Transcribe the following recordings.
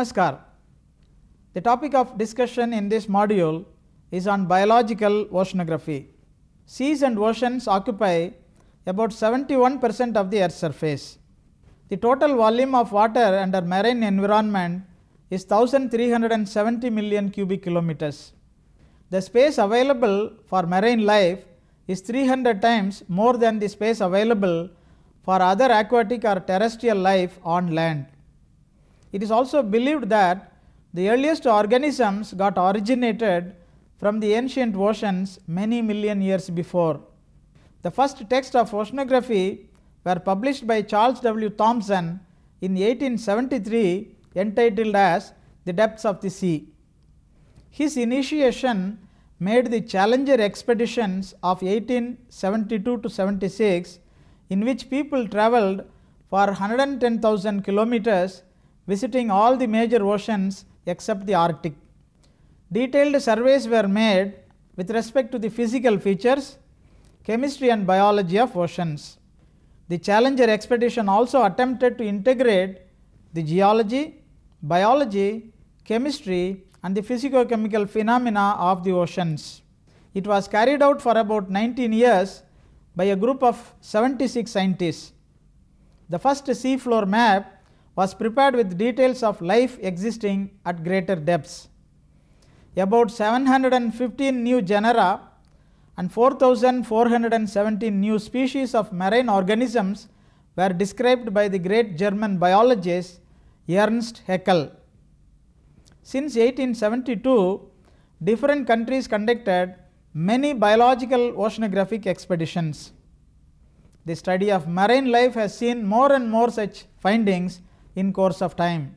Namaskar. The topic of discussion in this module is on biological oceanography. Seas and oceans occupy about 71% of the Earth's surface. The total volume of water under marine environment is 1370 million cubic kilometers. The space available for marine life is 300 times more than the space available for other aquatic or terrestrial life on land. It is also believed that the earliest organisms got originated from the ancient oceans many million years before. The first texts of oceanography were published by Charles W. Thomson in 1873 entitled as The Depths of the Sea. His initiation made the Challenger expeditions of 1872 to 76, in which people travelled for 110,000 kilometers visiting all the major oceans except the Arctic. Detailed surveys were made with respect to the physical features, chemistry and biology of oceans. The Challenger expedition also attempted to integrate the geology, biology, chemistry and the physico-chemical phenomena of the oceans. It was carried out for about 19 years by a group of 76 scientists. The first seafloor map was prepared with details of life existing at greater depths. About 715 new genera and 4,417 new species of marine organisms were described by the great German biologist Ernst Haeckel. Since 1872, different countries conducted many biological oceanographic expeditions. The study of marine life has seen more and more such findings in course of time.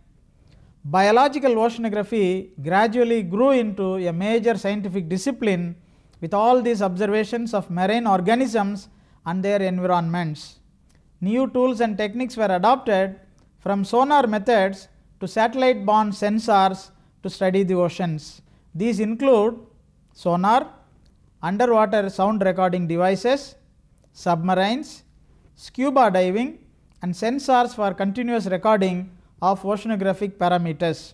Biological oceanography gradually grew into a major scientific discipline with all these observations of marine organisms and their environments. New tools and techniques were adopted, from sonar methods to satellite-borne sensors to study the oceans. These include sonar, underwater sound recording devices, submarines, scuba diving and sensors for continuous recording of oceanographic parameters.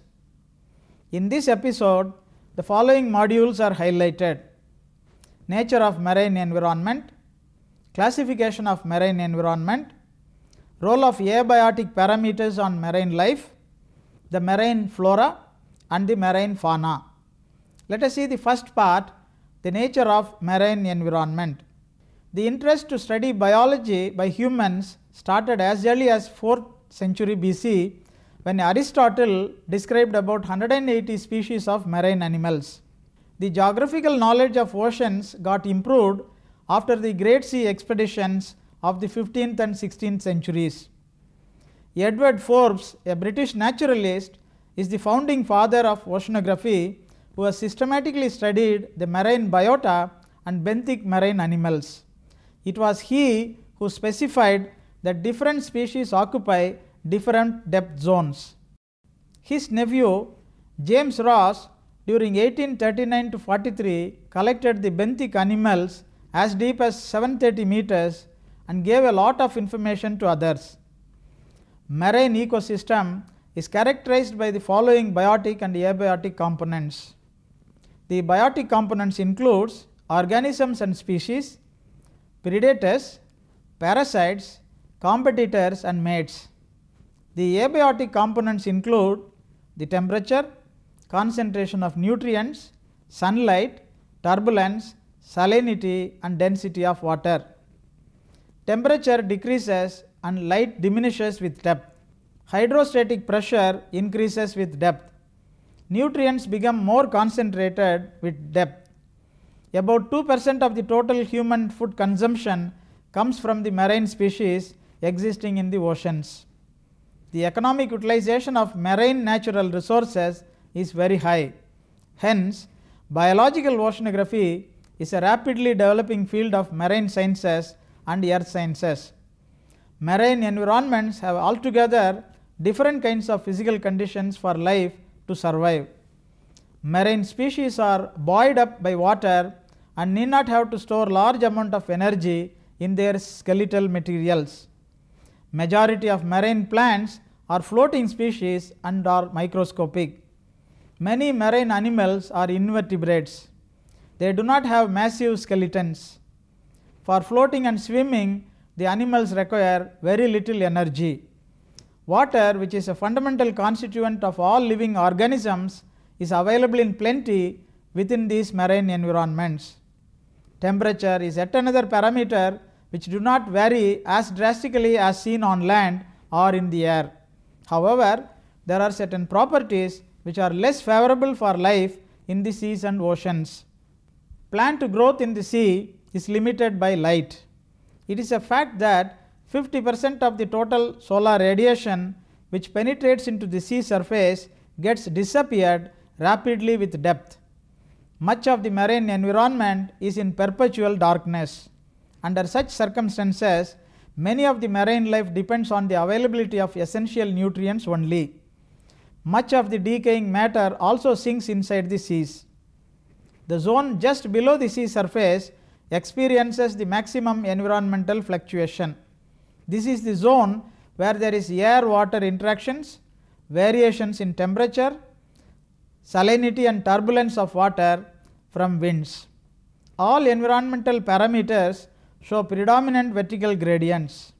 In this episode, the following modules are highlighted: nature of marine environment, classification of marine environment, role of abiotic parameters on marine life, the marine flora and the marine fauna. Let us see the first part, the nature of marine environment. The interest to study biology by humans started as early as 4th century BC, when Aristotle described about 180 species of marine animals. The geographical knowledge of oceans got improved after the Great Sea expeditions of the 15th and 16th centuries. Edward Forbes, a British naturalist, is the founding father of oceanography, who has systematically studied the marine biota and benthic marine animals. It was he who specified that different species occupy different depth zones. His nephew James Ross, during 1839 to 43, collected the benthic animals as deep as 730 meters and gave a lot of information to others. Marine ecosystem is characterized by the following biotic and abiotic components. The biotic components includes organisms and species, predators, parasites, competitors and mates. The abiotic components include the temperature, concentration of nutrients, sunlight, turbulence, salinity and density of water. Temperature decreases and light diminishes with depth. Hydrostatic pressure increases with depth. Nutrients become more concentrated with depth. About 2% of the total human food consumption comes from the marine species existing in the oceans. The economic utilization of marine natural resources is very high. Hence, biological oceanography is a rapidly developing field of marine sciences and earth sciences. Marine environments have altogether different kinds of physical conditions for life to survive. Marine species are buoyed up by water and need not have to store large amount of energy in their skeletal materials. Majority of marine plants are floating species and are microscopic. Many marine animals are invertebrates. They do not have massive skeletons. For floating and swimming, the animals require very little energy. Water, which is a fundamental constituent of all living organisms, is available in plenty within these marine environments. Temperature is yet another parameter which do not vary as drastically as seen on land or in the air. However, there are certain properties which are less favorable for life in the seas and oceans. Plant growth in the sea is limited by light. It is a fact that 50% of the total solar radiation which penetrates into the sea surface gets disappeared rapidly with depth. Much of the marine environment is in perpetual darkness. Under such circumstances, many of the marine life depends on the availability of essential nutrients only. Much of the decaying matter also sinks inside the seas. The zone just below the sea surface experiences the maximum environmental fluctuation. This is the zone where there is air-water interactions, variations in temperature, salinity and turbulence of water from winds. All environmental parameters show predominant vertical gradients.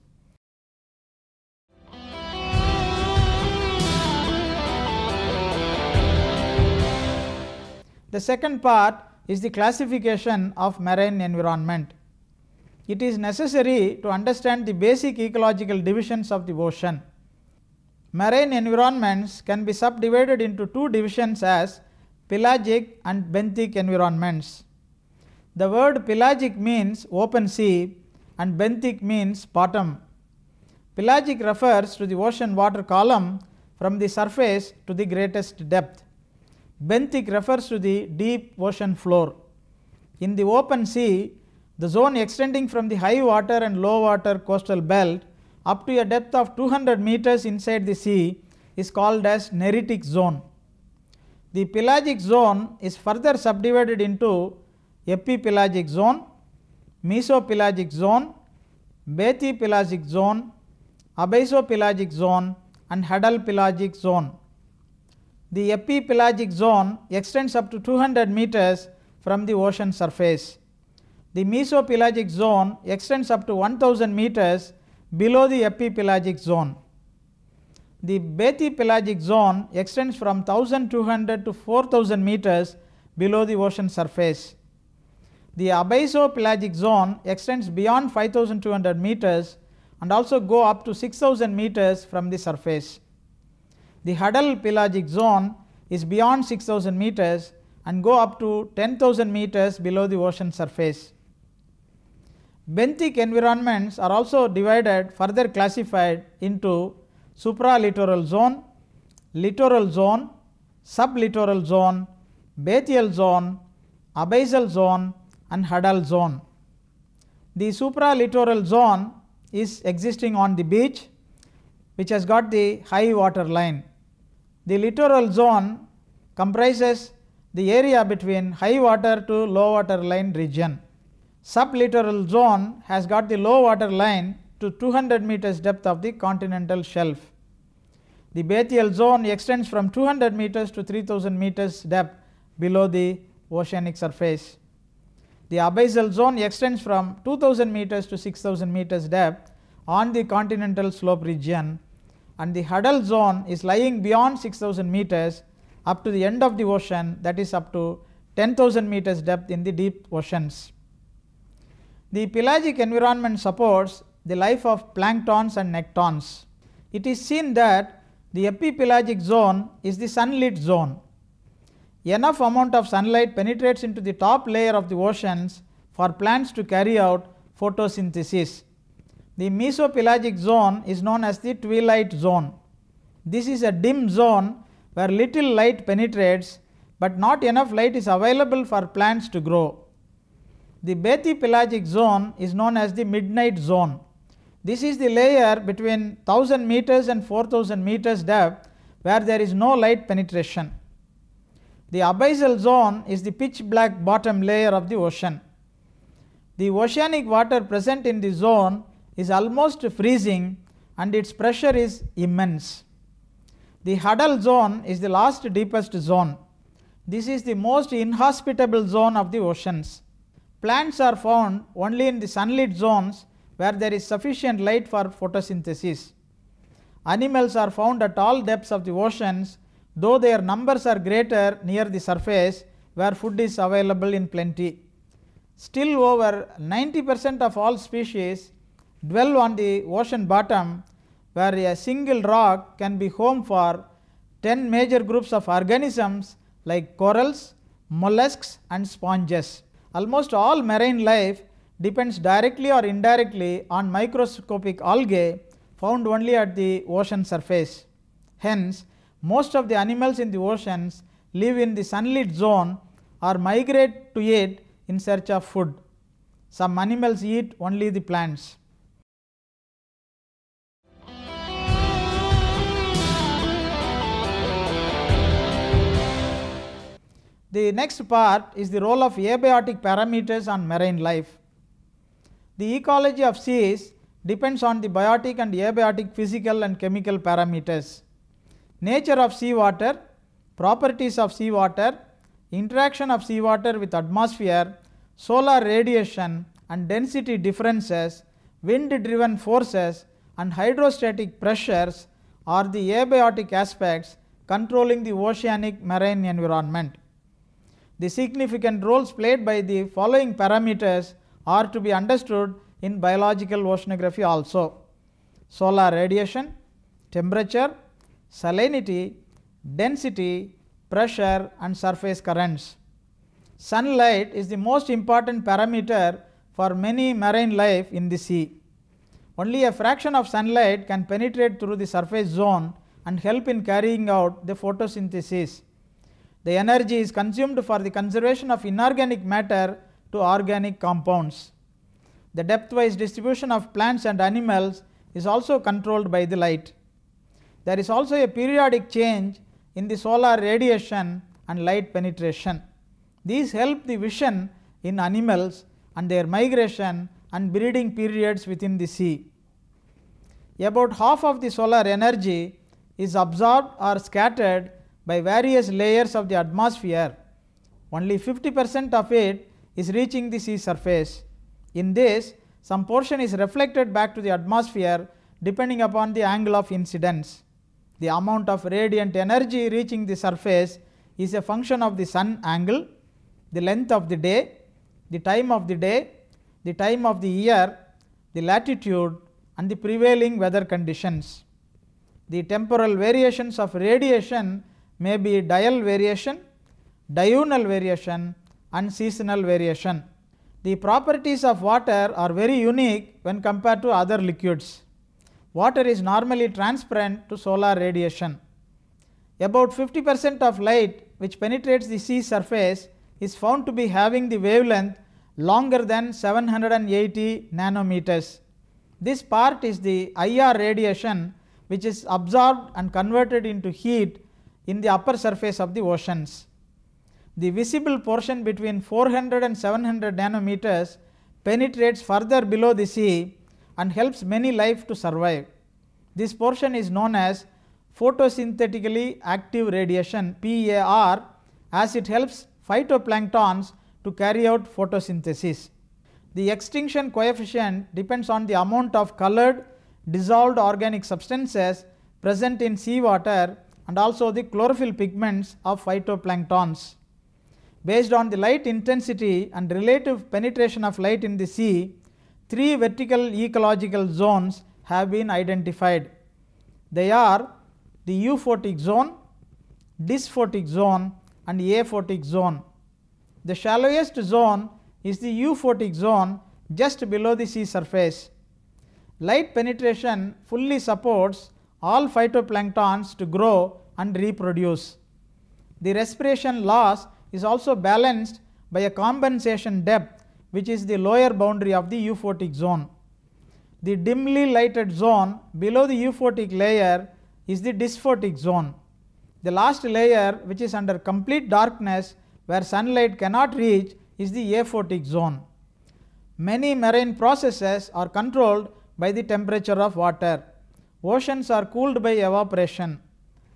The second part is the classification of marine environment. It is necessary to understand the basic ecological divisions of the ocean. Marine environments can be subdivided into two divisions as pelagic and benthic environments. The word pelagic means open sea and benthic means bottom. Pelagic refers to the ocean water column from the surface to the greatest depth. Benthic refers to the deep ocean floor. In the open sea, the zone extending from the high water and low water coastal belt up to a depth of 200 meters inside the sea is called as neritic zone. The pelagic zone is further subdivided into epipelagic zone, mesopelagic zone, bathypelagic zone, abyssopelagic zone and hadal-pelagic zone. The epipelagic zone extends up to 200 meters from the ocean surface. The mesopelagic zone extends up to 1000 meters below the epipelagic zone. The bathypelagic zone extends from 1200 to 4000 meters below the ocean surface. The abyssopelagic zone extends beyond 5200 meters and also go up to 6000 meters from the surface. The hadal-pelagic zone is beyond 6000 meters and go up to 10,000 meters below the ocean surface. Benthic environments are also further classified into supralittoral zone, littoral zone, sublittoral zone, bathyal zone, abyssal zone and hadal zone. The supralittoral zone is existing on the beach which has got the high water line. The littoral zone comprises the area between high water to low water line region. Sublittoral zone has got the low water line to 200 meters depth of the continental shelf. The bathyal zone extends from 200 meters to 3000 meters depth below the oceanic surface. The abyssal zone extends from 2000 meters to 6000 meters depth on the continental slope region, and the hadal zone is lying beyond 6000 meters up to the end of the ocean, that is up to 10,000 meters depth in the deep oceans. The pelagic environment supports the life of planktons and nectons. It is seen that the epipelagic zone is the sunlit zone. Enough amount of sunlight penetrates into the top layer of the oceans for plants to carry out photosynthesis. The mesopelagic zone is known as the twilight zone. This is a dim zone where little light penetrates, but not enough light is available for plants to grow. The bathypelagic zone is known as the midnight zone. This is the layer between 1000 meters and 4000 meters depth where there is no light penetration. The abyssal zone is the pitch black bottom layer of the ocean. The oceanic water present in the zone is almost freezing and its pressure is immense. The huddle zone is the last deepest zone. This is the most inhospitable zone of the oceans. Plants are found only in the sunlit zones where there is sufficient light for photosynthesis. Animals are found at all depths of the oceans, though their numbers are greater near the surface where food is available in plenty. Still, over 90% of all species dwell on the ocean bottom, where a single rock can be home for 10 major groups of organisms like corals, mollusks and sponges. Almost all marine life depends directly or indirectly on microscopic algae found only at the ocean surface. Hence, most of the animals in the oceans live in the sunlit zone or migrate to it in search of food. Some animals eat only the plants. The next part is the role of abiotic parameters on marine life. The ecology of seas depends on the biotic and abiotic physical and chemical parameters. Nature of seawater, properties of seawater, interaction of seawater with atmosphere, solar radiation and density differences, wind driven forces and hydrostatic pressures are the abiotic aspects controlling the oceanic marine environment. The significant roles played by the following parameters are to be understood in biological oceanography also: solar radiation, temperature, salinity, density, pressure and surface currents. Sunlight is the most important parameter for many marine life in the sea. Only a fraction of sunlight can penetrate through the surface zone and help in carrying out the photosynthesis. The energy is consumed for the conservation of inorganic matter to organic compounds. The depth-wise distribution of plants and animals is also controlled by the light. There is also a periodic change in the solar radiation and light penetration. These help the vision in animals and their migration and breeding periods within the sea. About half of the solar energy is absorbed or scattered by various layers of the atmosphere. Only 50% of it is reaching the sea surface. In this, some portion is reflected back to the atmosphere depending upon the angle of incidence. The amount of radiant energy reaching the surface is a function of the sun angle, the length of the day, the time of the day, the time of the year, the latitude and the prevailing weather conditions. The temporal variations of radiation may be diel variation, diurnal variation and seasonal variation. The properties of water are very unique when compared to other liquids. Water is normally transparent to solar radiation. About 50% of light which penetrates the sea surface is found to be having the wavelength longer than 780 nanometers. This part is the IR radiation, which is absorbed and converted into heat in the upper surface of the oceans. The visible portion between 400 and 700 nanometers penetrates further below the sea and helps many life to survive. This portion is known as photosynthetically active radiation, PAR, as it helps phytoplanktons to carry out photosynthesis. The extinction coefficient depends on the amount of colored dissolved organic substances present in seawater and also the chlorophyll pigments of phytoplanktons. Based on the light intensity and relative penetration of light in the sea, 3 vertical ecological zones have been identified. They are the euphotic zone, dysphotic zone and aphotic zone. The shallowest zone is the euphotic zone just below the sea surface. Light penetration fully supports all phytoplanktons to grow and reproduce. The respiration loss is also balanced by a compensation depth, which is the lower boundary of the euphotic zone. The dimly lighted zone below the euphotic layer is the dysphotic zone. The last layer, which is under complete darkness where sunlight cannot reach, is the aphotic zone. Many marine processes are controlled by the temperature of water. Oceans are cooled by evaporation.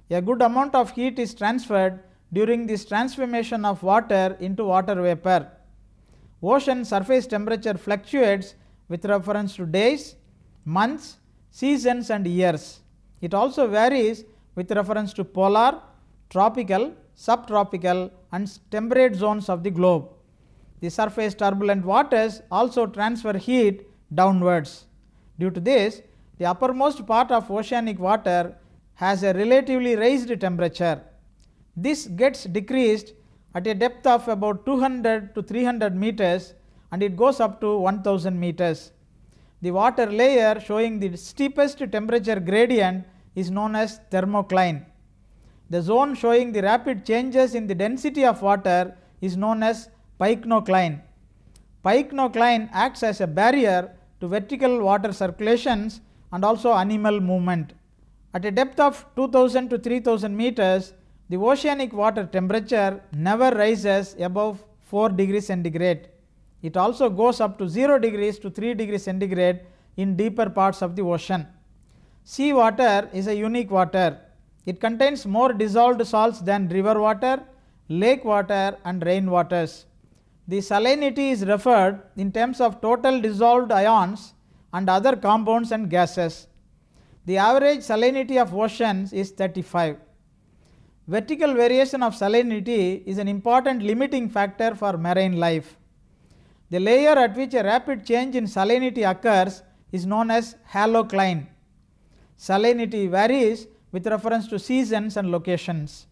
A good amount of heat is transferred during this transformation of water into water vapor. Ocean surface temperature fluctuates with reference to days, months, seasons and years. It also varies with reference to polar, tropical, subtropical and temperate zones of the globe. The surface turbulent waters also transfer heat downwards. Due to this, the uppermost part of oceanic water has a relatively raised temperature. This gets decreased at a depth of about 200 to 300 meters and it goes up to 1000 meters. The water layer showing the steepest temperature gradient is known as thermocline. The zone showing the rapid changes in the density of water is known as pycnocline. Pycnocline acts as a barrier to vertical water circulations and also animal movement. At a depth of 2000 to 3000 meters, the oceanic water temperature never rises above 4 degrees centigrade. It also goes up to 0 degrees to 3 degrees centigrade in deeper parts of the ocean. Sea water is a unique water. It contains more dissolved salts than river water, lake water and rain waters. The salinity is referred in terms of total dissolved ions and other compounds and gases. The average salinity of oceans is 35. Vertical variation of salinity is an important limiting factor for marine life. The layer at which a rapid change in salinity occurs is known as halocline. Salinity varies with reference to seasons and locations.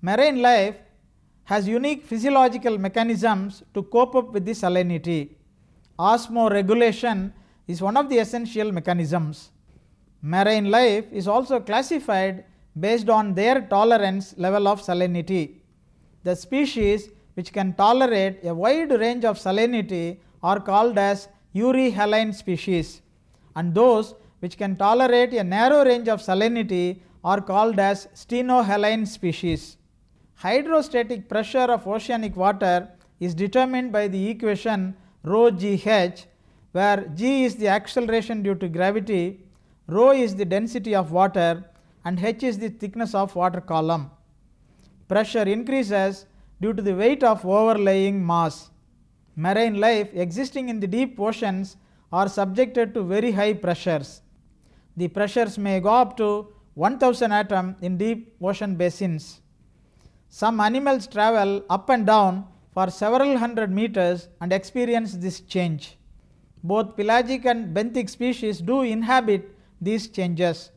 Marine life has unique physiological mechanisms to cope up with the salinity. Osmoregulation is one of the essential mechanisms. Marine life is also classified based on their tolerance level of salinity. The species which can tolerate a wide range of salinity are called as euryhaline species, and those which can tolerate a narrow range of salinity are called as stenohaline species. Hydrostatic pressure of oceanic water is determined by the equation rho GH, where G is the acceleration due to gravity, rho is the density of water and H is the thickness of water column. Pressure increases due to the weight of overlying mass. Marine life existing in the deep oceans are subjected to very high pressures. The pressures may go up to 1000 atm in deep ocean basins. Some animals travel up and down for several hundred meters and experience this change. Both pelagic and benthic species do inhabit these changes.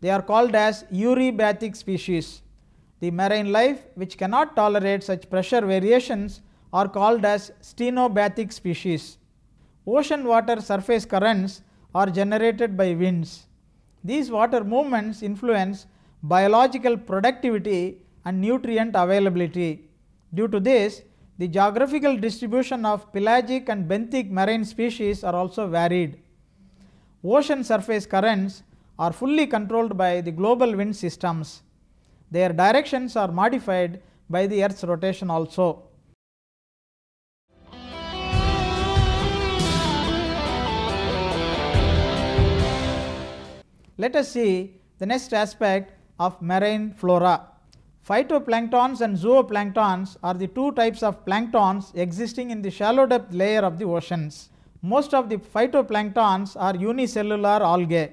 They are called as eurybathic species. The marine life which cannot tolerate such pressure variations are called as stenobathic species. Ocean water surface currents are generated by winds. These water movements influence biological productivity and nutrient availability. Due to this, the geographical distribution of pelagic and benthic marine species are also varied. Ocean surface currents are fully controlled by the global wind systems. Their directions are modified by the Earth's rotation also. Let us see the next aspect of marine flora. Phytoplanktons and zooplanktons are the two types of planktons existing in the shallow depth layer of the oceans. Most of the phytoplanktons are unicellular algae.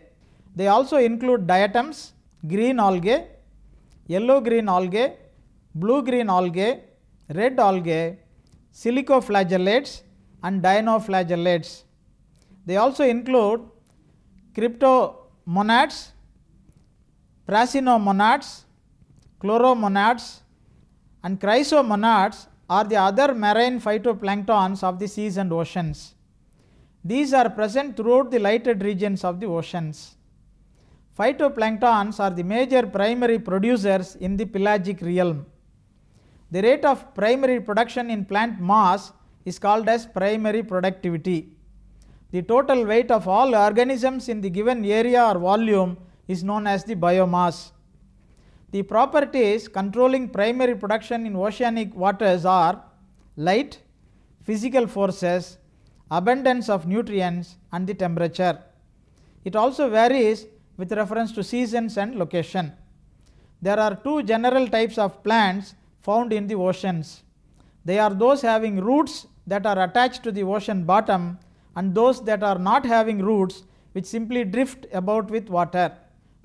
They also include diatoms, green algae, yellow-green algae, blue-green algae, red algae, silicoflagellates and dinoflagellates. They also include cryptomonads, prasinomonads, chloromonads and chrysomonads are the other marine phytoplanktons of the seas and oceans. These are present throughout the lighted regions of the oceans. Phytoplanktons are the major primary producers in the pelagic realm. The rate of primary production in plant mass is called as primary productivity. The total weight of all organisms in the given area or volume is known as the biomass. The properties controlling primary production in oceanic waters are light, physical forces, abundance of nutrients and the temperature. It also varies with reference to seasons and location. There are two general types of plants found in the oceans. They are those having roots that are attached to the ocean bottom and those that are not having roots which simply drift about with water.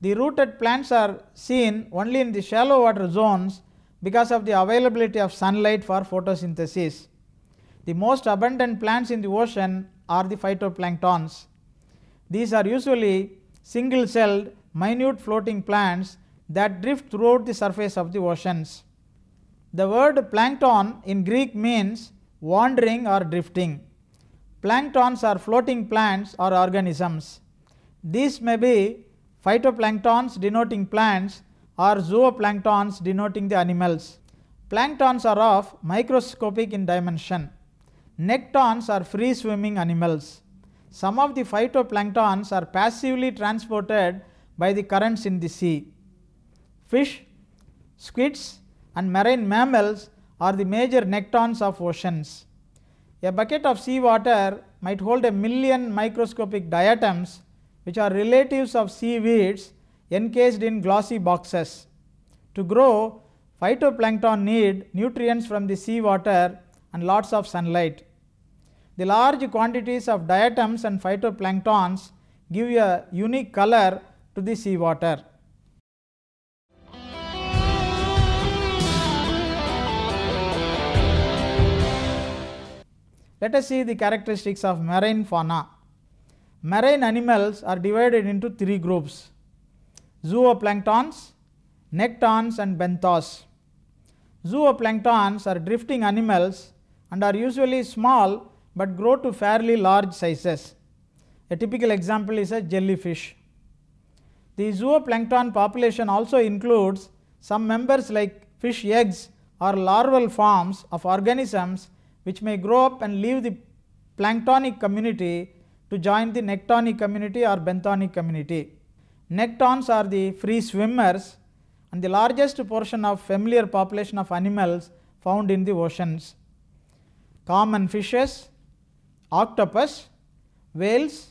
The rooted plants are seen only in the shallow water zones because of the availability of sunlight for photosynthesis. The most abundant plants in the ocean are the phytoplanktons. These are usually single-celled, minute floating plants that drift throughout the surface of the oceans. The word plankton in Greek means wandering or drifting. Planktons are floating plants or organisms. These may be phytoplanktons denoting plants or zooplanktons denoting the animals. Planktons are of microscopic in dimension. Nectons are free swimming animals. Some of the phytoplanktons are passively transported by the currents in the sea. Fish, squids and marine mammals are the major nectons of oceans. A bucket of sea water might hold 1,000,000 microscopic diatoms, which are relatives of seaweeds encased in glossy boxes. To grow, phytoplankton need nutrients from the sea water and lots of sunlight. The large quantities of diatoms and phytoplanktons give a unique color to the sea water. Let us see the characteristics of marine fauna. Marine animals are divided into three groups: zooplanktons, nectons and benthos. Zooplanktons are drifting animals and are usually small but grow to fairly large sizes. A typical example is a jellyfish. The zooplankton population also includes some members like fish eggs or larval forms of organisms which may grow up and leave the planktonic community to join the nectonic community or benthonic community. Nectons are the free swimmers and the largest portion of familiar population of animals found in the oceans. Common fishes, octopus, whales,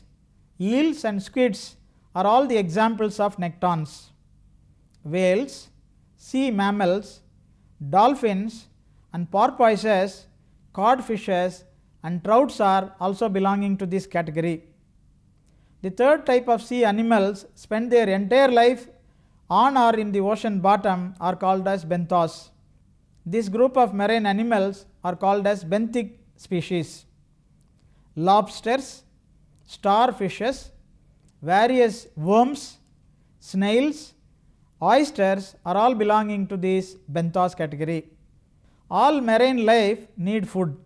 eels and squids are all the examples of nectons. Whales, sea mammals, dolphins and porpoises, codfishes and trouts are also belonging to this category. The third type of sea animals spend their entire life on or in the ocean bottom are called as benthos. This group of marine animals are called as benthic species. Lobsters, starfishes, various worms, snails, oysters are all belonging to this benthos category. All marine life need food.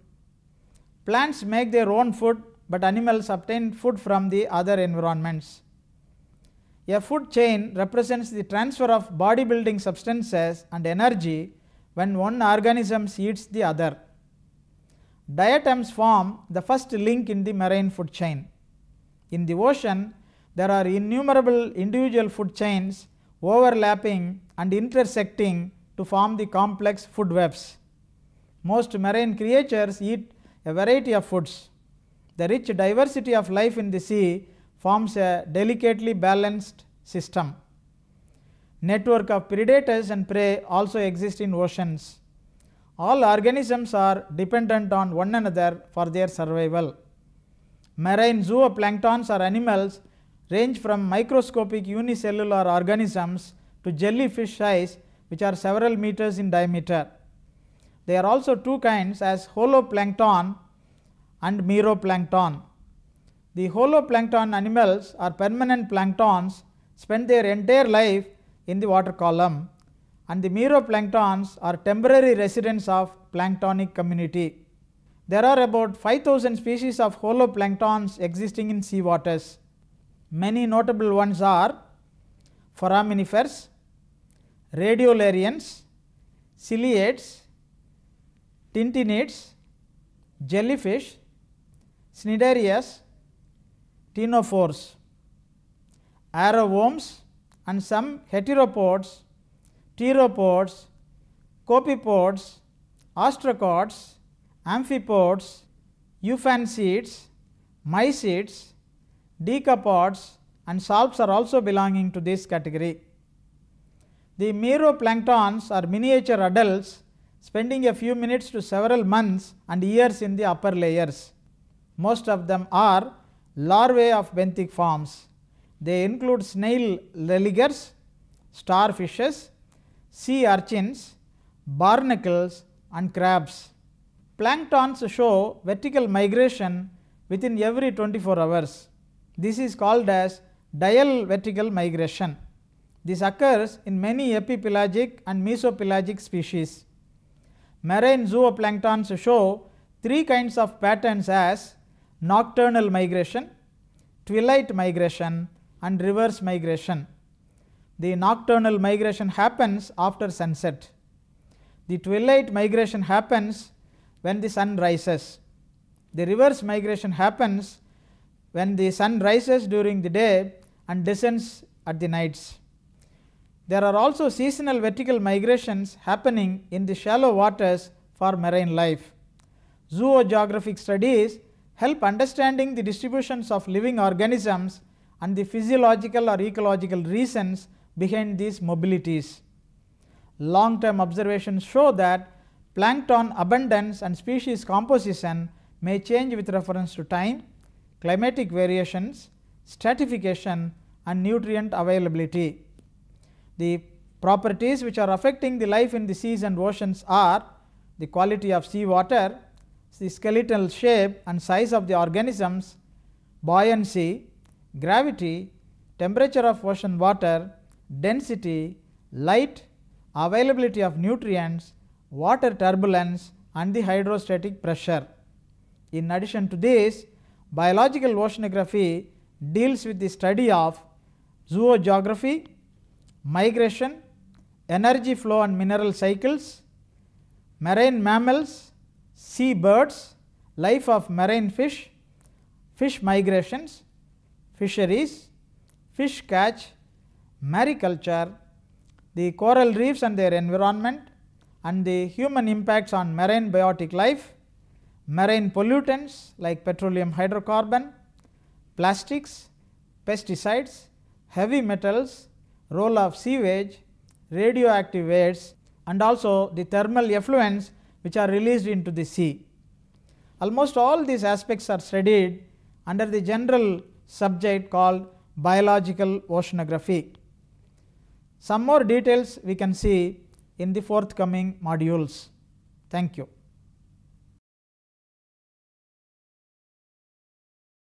Plants make their own food, but animals obtain food from the other environments. A food chain represents the transfer of body-building substances and energy when one organism eats the other. Diatoms form the first link in the marine food chain. In the ocean, there are innumerable individual food chains overlapping and intersecting to form the complex food webs. Most marine creatures eat a variety of foods. The rich diversity of life in the sea forms a delicately balanced system. Network of predators and prey also exist in oceans. All organisms are dependent on one another for their survival. Marine zooplanktons or animals range from microscopic unicellular organisms to jellyfish size, which are several meters in diameter. There are also two kinds as holoplankton and meroplankton. The holoplankton animals are permanent planktons, spend their entire life in the water column, and the meroplanktons are temporary residents of planktonic community. There are about 5,000 species of holoplanktons existing in sea waters. Many notable ones are foraminifers, radiolarians, ciliates, tintinids, jellyfish, cnidarius, ctenophores, aeroworms and some heteropods, pteropods, copepods, ostracods, amphipods, euphausiids, mysids, decapods and salps are also belonging to this category. The meroplanktons are miniature adults spending a few minutes to several months and years in the upper layers. Most of them are larvae of benthic forms. They include snail religars, starfishes, sea urchins, barnacles and crabs. Planktons show vertical migration within every 24 hours. This is called as diel vertical migration. This occurs in many epipelagic and mesopelagic species. Marine zooplanktons show three kinds of patterns as nocturnal migration, twilight migration and reverse migration. The nocturnal migration happens after sunset. The twilight migration happens when the sun rises. The reverse migration happens when the sun rises during the day and descends at the nights. There are also seasonal vertical migrations happening in the shallow waters for marine life. Zoogeographic studies help understanding the distributions of living organisms and the physiological or ecological reasons behind these mobilities. Long-term observations show that plankton abundance and species composition may change with reference to time, climatic variations, stratification and nutrient availability. The properties which are affecting the life in the seas and oceans are the quality of sea water, the skeletal shape and size of the organisms, buoyancy, gravity, temperature of ocean water, density, light, availability of nutrients, water turbulence and the hydrostatic pressure. In addition to this, biological oceanography deals with the study of zoogeography, migration, energy flow and mineral cycles, marine mammals, sea birds, life of marine fish, fish migrations, fisheries, fish catch, mariculture, the coral reefs and their environment and the human impacts on marine biotic life, marine pollutants like petroleum hydrocarbon, plastics, pesticides, heavy metals, role of sewage, radioactive waste and also the thermal effluents which are released into the sea. Almost all these aspects are studied under the general subject called biological oceanography. Some more details we can see in the forthcoming modules. Thank you.